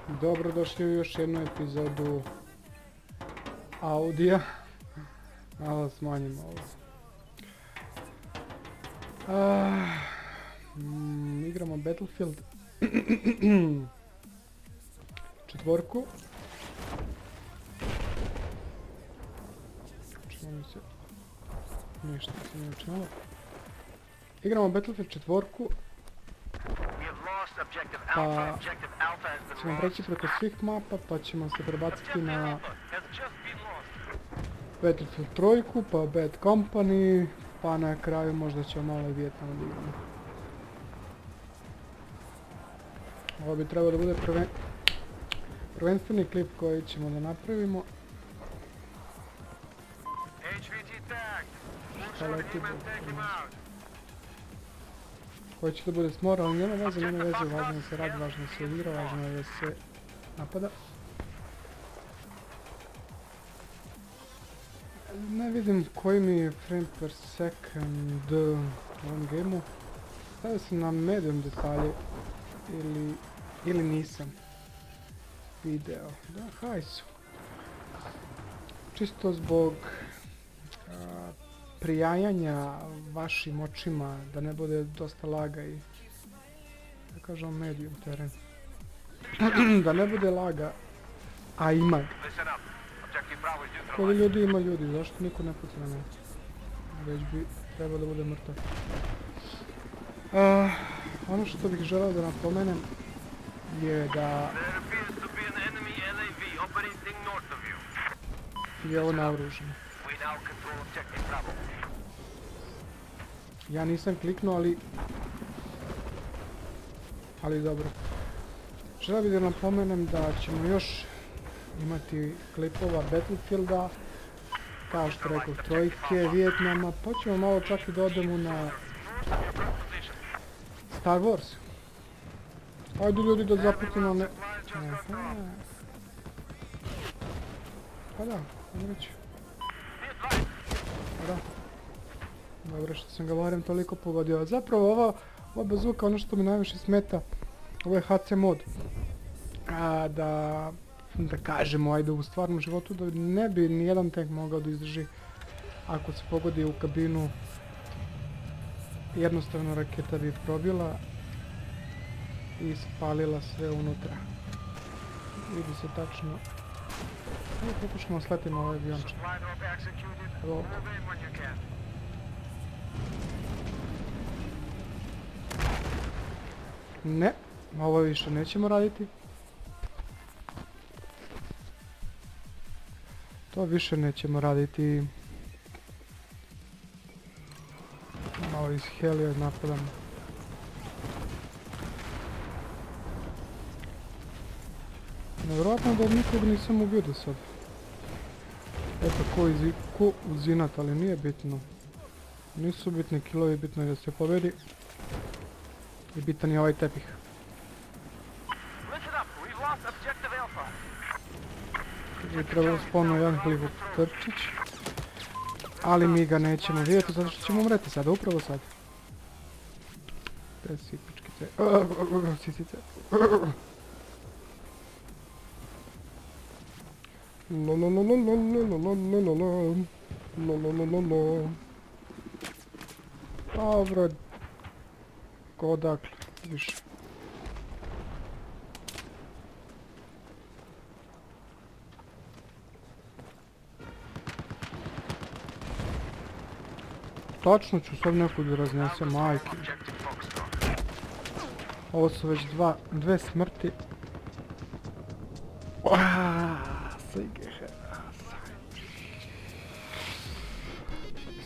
Dobrodošli u još jednu epizodu Audija. Malo smanjimo ovo. Igramo Battlefield 4. Čini mi se... Ništa se nije učinilo. Igramo Battlefield 4. Pa ćemo preći preko svih mapa, pa ćemo se prebaciti na Battlefield 3, pa Bad Company, pa na kraju možda ćemo malo i Vijetnam odigrati. Ovo bi trebalo da bude prvenstveni klip koji ćemo da napravimo. Šta leti koji će da bude smor, ali nema veze, važno je se radi, važno je se igra, važno je da se napada. Ne vidim koji mi je frame per second u ovom gameu. Stavio sam na medium detalje ili nisam video. Da, hajsu. Čisto zbog prijajanja vašim očima, da ne bude dosta laga i da kažem medium teren. Da ne bude laga, a ima ga. Koji ljudi ima ljudi, zašto niko ne puca na mene? Već bi trebao da bude mrtav. Ono što bih želeo da napomenem je da je ovo naoružano. Ja nisam kliknuo, ali dobro. Želeo bih da napomenem da ćemo još imati klipova Battlefielda, kao što rekao, trojke, Vijetnama, pa ćemo malo čak i da odemo na Star Wars. Ajde ljudi da zaputimo ne... Pa da, reći. Pa da. Dobro što sam ga barem toliko pogodio. Zapravo ova bazuka, ono što mi najviše smeta, ovo je HC mod. Da kažemo, ajde u stvarnom životu, da ne bi nijedan tank mogao da izdrži ako se pogodi u kabinu. Jednostavno raketa bi probila i spalila sve unutra. Vidi se tačno. Evo pokušamo sletimo ovaj aviončak. Evo. Ne, ovo više nećemo raditi. To više nećemo raditi. Malo iz helija napadamo. Nevjerojatno da nikog nisam ubio do sad. Eto, ko uzinat, ali nije bitno. Nisu bitni killovi, bitno je da se pobedi. I bitan je ovaj tepih. I trebalo spavno jedan glivu trčić. Ali mi ga nećemo vidjeti zato što ćemo umreti sada, upravo sad. Te sipičkice. Sisice. Dobro. Ko odakle, više. Točno ću sad nekog da raznesem, majke. Ovo su već dve smrti.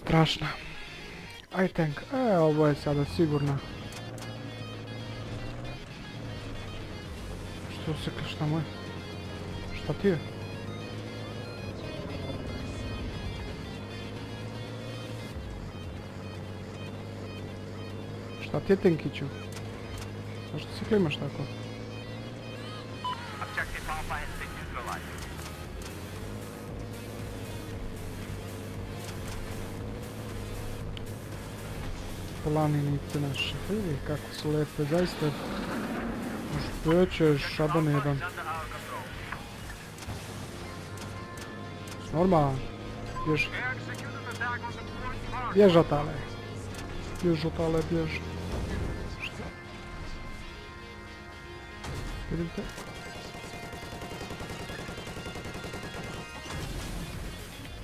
Strašno. Aj tank, ovo je sada sigurno. Što se, šta moj? Šta ti je? Šta ti je tankiću? Zašto se klimaš tako? Planinice naše, vidi kako su lepe, zaista. Što je šaban jedan. Normalno. Bježi. Bjež, Atale. Bjež, Atale, bjež. Šta? Vidite?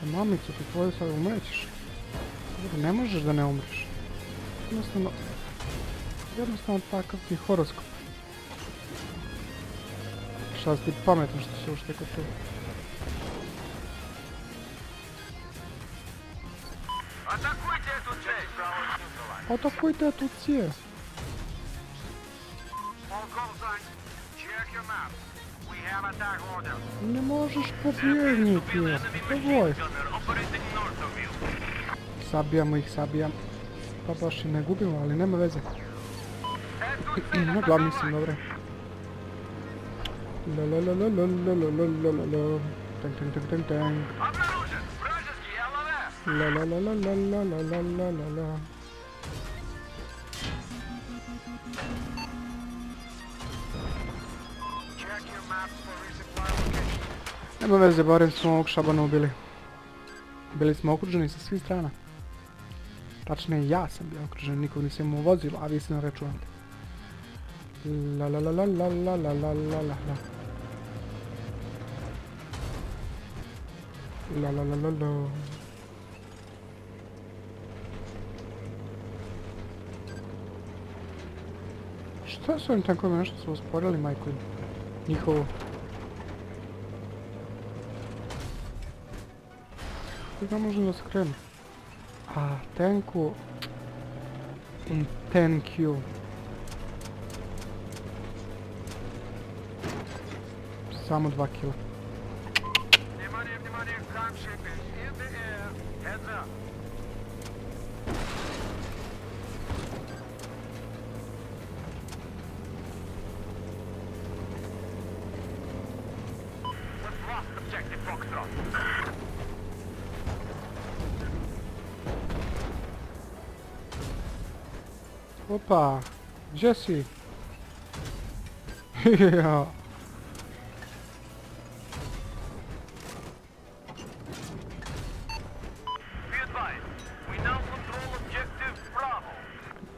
Mamico, ti tvoje sad umrećeš. Ne možeš da ne umreš. Jednostavno takav ti horoskop. Šta si ti pametan što si ušte kod tu? Atakujte tu cije! Ne možeš pobjegniti, davoj! Sabijamo ih, sabijam. Pa baš i ne gubimo, ali nema veze. No, glavni sam, dobre. Lalalalalalalalalala. Tank, tank, tank, tank, tank. Lalalalalalalalalala. Nema veze, barem smo ovog šabana ubili. Bili smo okruženi sa svih strana. Tačnije, ja sam bio okružen, nikog nisam imao vozilo, a vi se ne računate. Lalalalalalalalalala. Lalalala. Šta su ovim tankovima, nešto su usporili, majku njihovu? Kako možemo da se krenu? A, tanku... Thank you. Samo 2 kila. Opa, gdje si? Ja.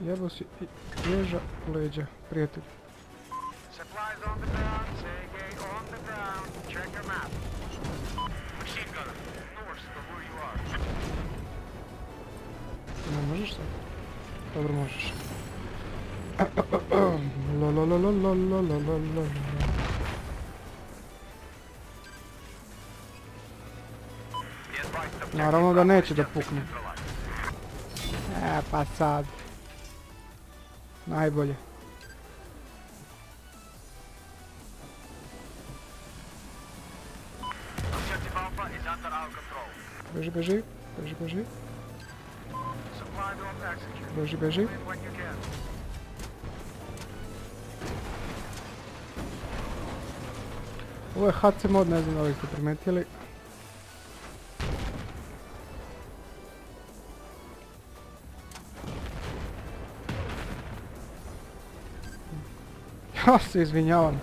Jebo si ježa u leđa, prijatelj. Ne možeš sad? Dobro možeš. Naravno da neće da pukne. Pa sad. Najbolje. Beži, beži, beži, beži. Beži, beži. Ovo je HC mod, ne znam da li ste primetili. Ja se izvinjavam.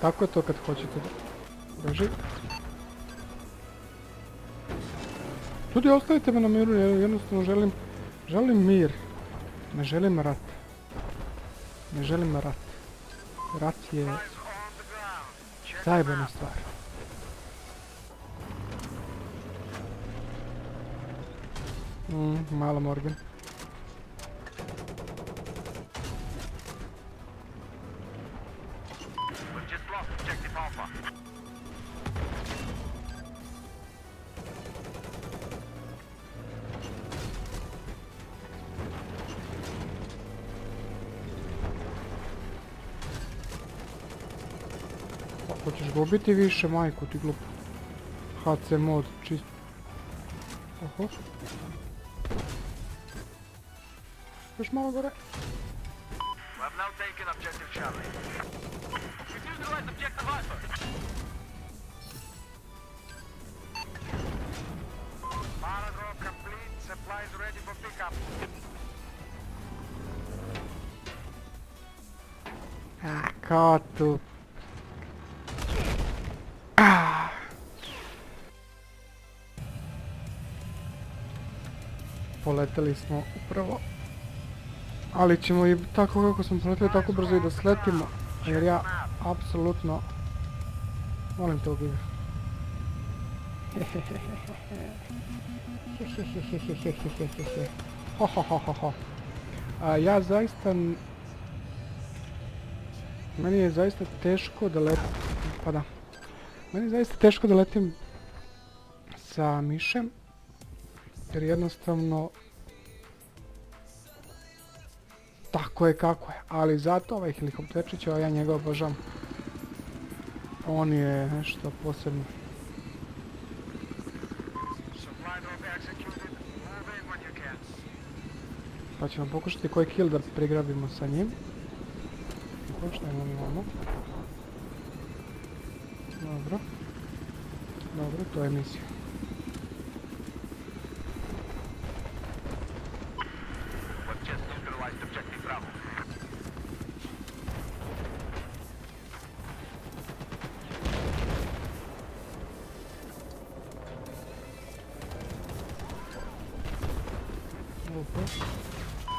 Tako je to kad hoćete da... Beži. Ljudi, ostavite me na miru, jer jednostavno želim mir. Ne želim rat. Ne želim rat. Rat je zajebana stvar. Malo Morgan. Hoćeš ga ubiti više, majku ti glupo. HC mod, čist. Oho. Još malo gore. Kao tu. poleteli smo upravo. Ali ćemo i tako kako smo poleteli tako brzo i da sletimo. Jer ja apsolutno volim tog igra. Ja zaista... Meni je zaista teško da letim... Pa da. Meni je zaista teško da letim sa mišem. Jer jednostavno... Tako je kako je. Ali zato ovaj helikopterčić, ja njega obožavam. On je nešto posebno. Pa ćemo pokušati koji kill da prigrabimo sa njim. Pokušajmo mi ovamo. Dobro. Dobro, to je misija.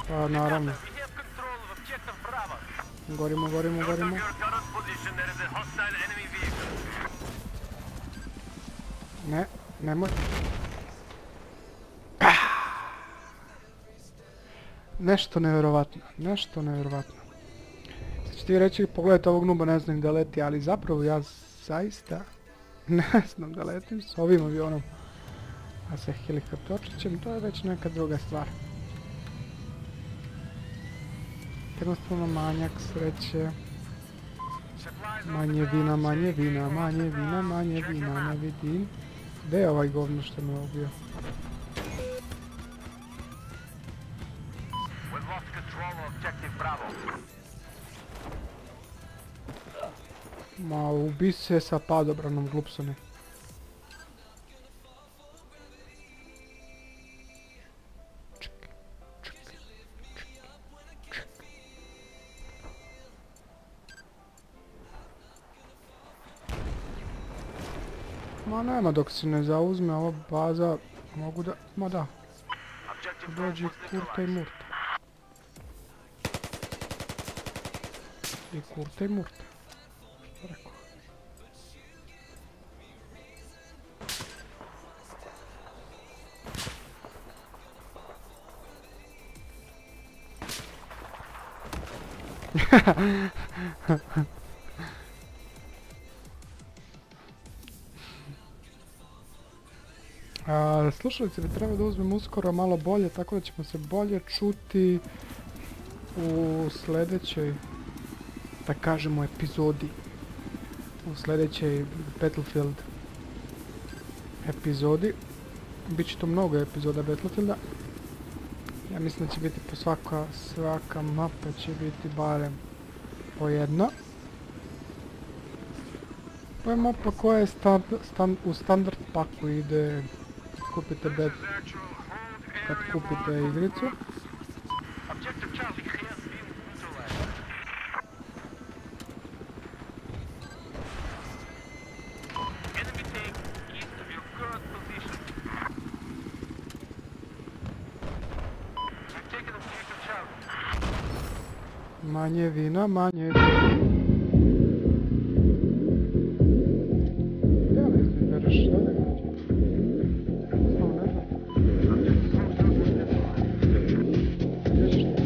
Pa naravno. Gorimo, gorimo, gorimo. Ne, nemoj. Nešto nevjerovatno, nešto nevjerovatno. Sad ću ti reći, pogledajte ovog nuba, ne znam da leti, ali zapravo ja zaista ne znam da letim s ovim avionom. A sa helikopterčićem, to je već neka druga stvar. Jednostavno manjak sreće. Manje vina, manje vina, manje vina, manje vina, ne vidim. Gdje je ovaj govno što me ubio? Ma ubi se sa padobranom, glupsone. Ma nema dok se ne zauzme ova baza, mogu da, ma da. Dođi kurta i murta. I kurta i murta. Što rekao? Slušalice bi trebalo da uzmem uskoro malo bolje, tako da ćemo se bolje čuti u sljedećoj, da kažemo, epizodi. U sljedećoj Battlefield epizodi. Biće to mnogo epizoda Battlefielda. Ja mislim da će biti po svaka mapa će biti barem po jedna. To je mapa koja je u standard paku ide kad kupite igricu. Manje vina, manje vina. Gdje li izbereš? Šta da gađe? Samo ne znam. Gdje ćeš ti?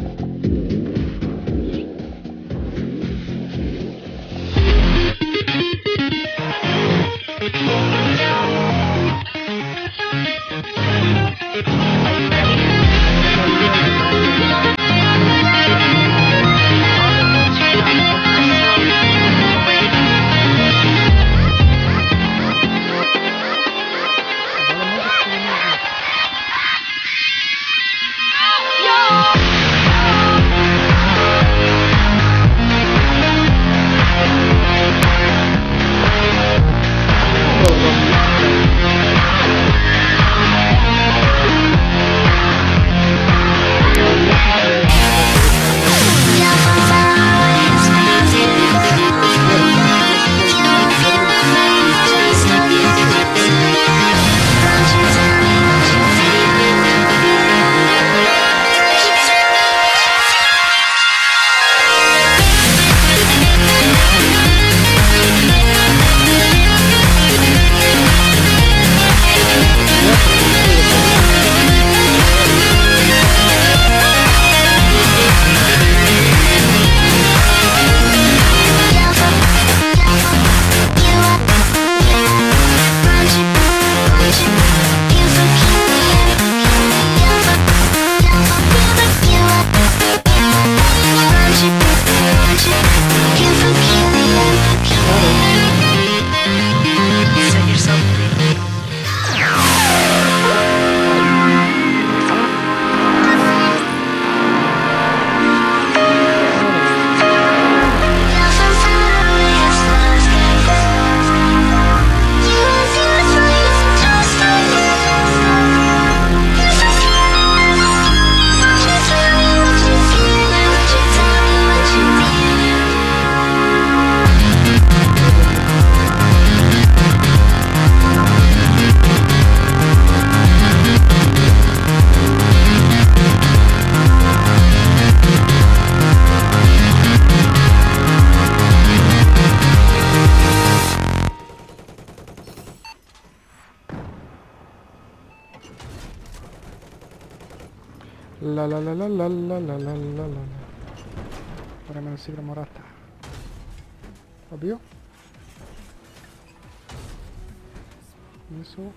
La la la la la la la la la la. Vreme da se igramo rata. Pobio? Nisu.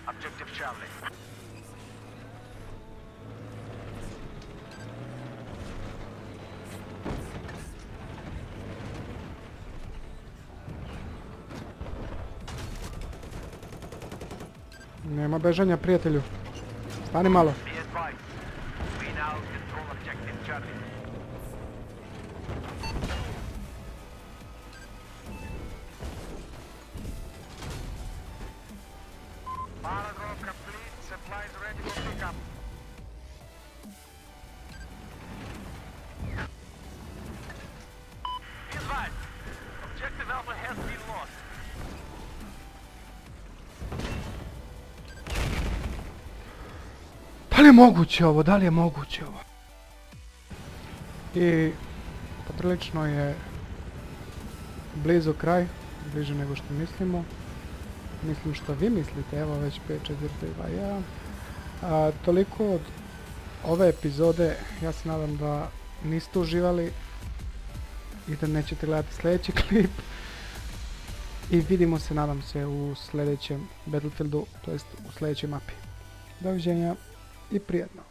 Objective Charlie. Nema bežanja, prijatelju. Stani malo. Be advised. We now control objective Charlie. Paragraph complete. Supplies ready for pickup. Be advised. Objective Alpha has been lost. Da li je moguće ovo? Da li je moguće ovo? I poprilično je blizu kraj, bliže nego što mislimo. Mislim što vi mislite, evo već 5, 4, 3, 2, 1. Toliko od ove epizode, ja se nadam da niste uživali i da nećete gledati sljedeći klip. I vidimo se, nadam se, u sljedećem Battlefieldu, to jest u sljedećoj mapi. Doviđenja i prijatno.